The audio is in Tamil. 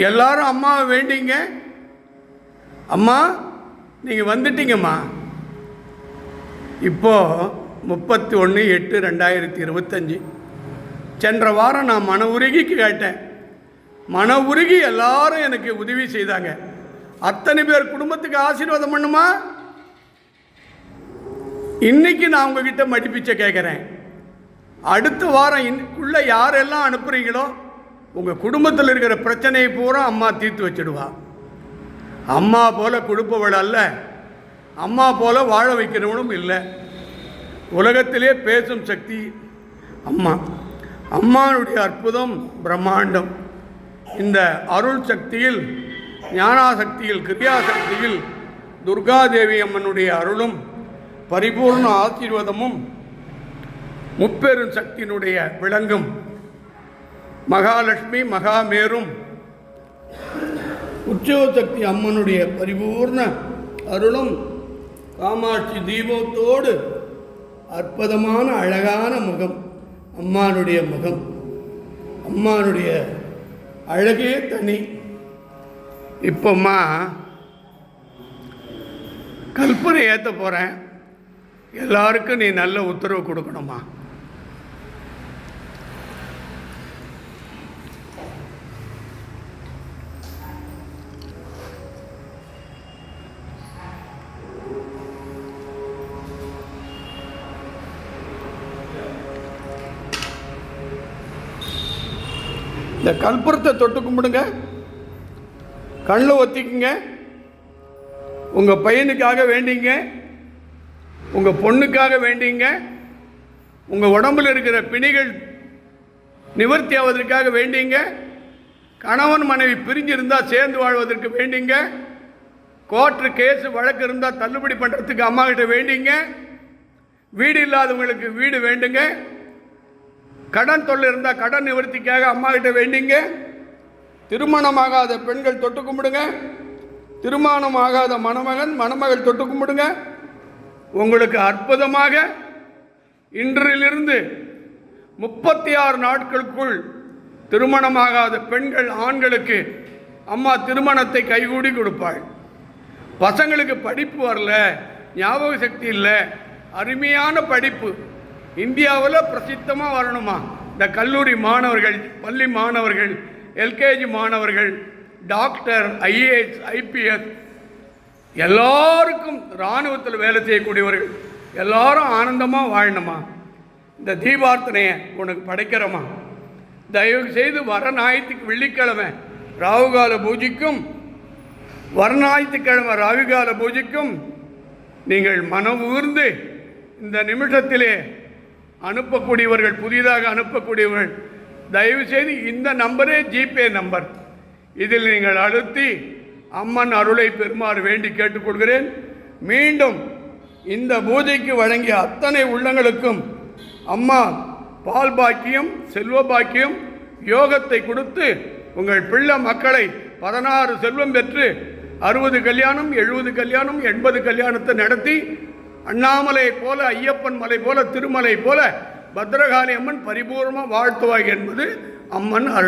எல்லாரும் அம்மாவை வேண்டிங்க. அம்மா நீங்கள் வந்துட்டீங்கம்மா. இப்போது 31/8/2025 சென்ற வாரம் நான் மன உருகி கேட்டேன். மன உருகி எல்லாரும் எனக்கு உதவி செய்தாங்க. அத்தனை பேர் குடும்பத்துக்கு ஆசீர்வாதம் பண்ணுமா. இன்னைக்கு நான் உங்ககிட்ட மடிப்பிச்ச கேட்குறேன். அடுத்த வாரம் இன்னைக்குள்ள யாரெல்லாம் அனுப்புகிறீங்களோ உங்கள் குடும்பத்தில் இருக்கிற பிரச்சனையை பூரா அம்மா தீர்த்து வச்சிடுவா. அம்மா போல கொடுப்பவள் அல்ல, அம்மா போல வாழ வைக்கிறவனும் இல்லை. உலகத்திலே பேசும் சக்தி அம்மா. அம்மானுடைய அற்புதம் பிரம்மாண்டம். இந்த அருள் சக்தியில், ஞானாசக்தியில், கிரியாசக்தியில் துர்காதேவி அம்மனுடைய அருளும் பரிபூர்ண ஆசீர்வாதமும் முப்பெரும் சக்தியினுடைய விளங்கும் மகாலட்சுமி மகாமேரும் உற்சவசக்தி அம்மனுடைய பரிபூர்ண அருளும் காமாட்சி தீபத்தோடு அற்புதமான அழகான முகம் அம்மானுடைய முகம். அம்மானுடைய அழகே தனி. இப்போம்மா கல்பனை ஏற்ற போகிறேன். எல்லாருக்கும் நீ நல்ல உத்தரவு கொடுக்கணுமா. இந்த கற்பூரத்தை தொட்டு கும்பிடுங்க. கண்ணில் ஒத்திக்குங்க. உங்கள் பையனுக்காக வேண்டிங்க, உங்கள் பொண்ணுக்காக வேண்டிங்க, உங்கள் உடம்பில் இருக்கிற பிணிகள் நிவர்த்தி ஆவதற்காக வேண்டிங்க, கணவன் மனைவி பிரிஞ்சிருந்தால் சேர்ந்து வாழ்வதற்கு வேண்டிங்க, கோர்ட்டு கேஸு வழக்கு இருந்தால் தள்ளுபடி பண்ணுறதுக்கு அம்மா கிட்ட வேண்டிங்க, வீடு இல்லாதவங்களுக்கு வீடு வேண்டுங்க, கடன் தொல்லை இருந்தால் கடன் நிவர்த்திக்காக அம்மா கிட்ட வேண்டிங்க, திருமணமாகாத பெண்கள் தொட்டு கும்பிடுங்க, திருமணமாகாத மணமகன் மணமகள் தொட்டு கும்பிடுங்க. உங்களுக்கு அற்புதமாக இன்றிலிருந்து 36 நாட்களுக்குள் திருமணமாகாத பெண்கள் ஆண்களுக்கு அம்மா திருமணத்தை கைகூடி கொடுப்பாள். பசங்களுக்கு படிப்பு வரல, ஞாபக சக்தி இல்லை, அருமையான படிப்பு இந்தியாவில் பிரசித்தமாக வரணுமா. இந்த கல்லூரி மாணவர்கள், பள்ளி மாணவர்கள், எல்கேஜி மாணவர்கள், டாக்டர், ஐஏஎஸ், ஐபிஎஸ், எல்லாருக்கும் இராணுவத்தில் வேலை செய்யக்கூடியவர்கள் எல்லாரும் ஆனந்தமாக வாழணுமா. இந்த தீபார்த்தனையை உனக்கு படைக்கிறோமா. தயவு செய்து வர ஞாயிற்றுக்கு வெள்ளிக்கிழமை ராகுகால பூஜைக்கும் வர ஞாயிற்றுக்கிழமை ராகுகால பூஜைக்கும் நீங்கள் மனம் ஊர்ந்து இந்த நிமிஷத்திலே அனுப்பக்கூடியவர்கள், புதிதாக அனுப்பக்கூடியவர்கள் தயவு செய்து இந்த நம்பரே ஜிபே நம்பர், இதில் நீங்கள் அழுத்தி அம்மன் அருளை பெறுமாறு வேண்டி கேட்டுக்கொள்கிறேன். மீண்டும் இந்த பூஜைக்கு வழங்கிய அத்தனை உள்ளங்களுக்கும் அம்மா பால் பாக்கியம், செல்வ பாக்கியம், யோகத்தை கொடுத்து உங்கள் பிள்ளை மக்களை 16 செல்வம் பெற்று 60 கல்யாணம், 70 கல்யாணம், 80 கல்யாணத்தை நடத்தி அண்ணாமலை போல, ஐயப்பன் மலை போல, திருமலை போல பத்ரகாளி அம்மன் பரிபூர்ணமாக வாழ்த்துவாய் என்பது அம்மன் அருள்.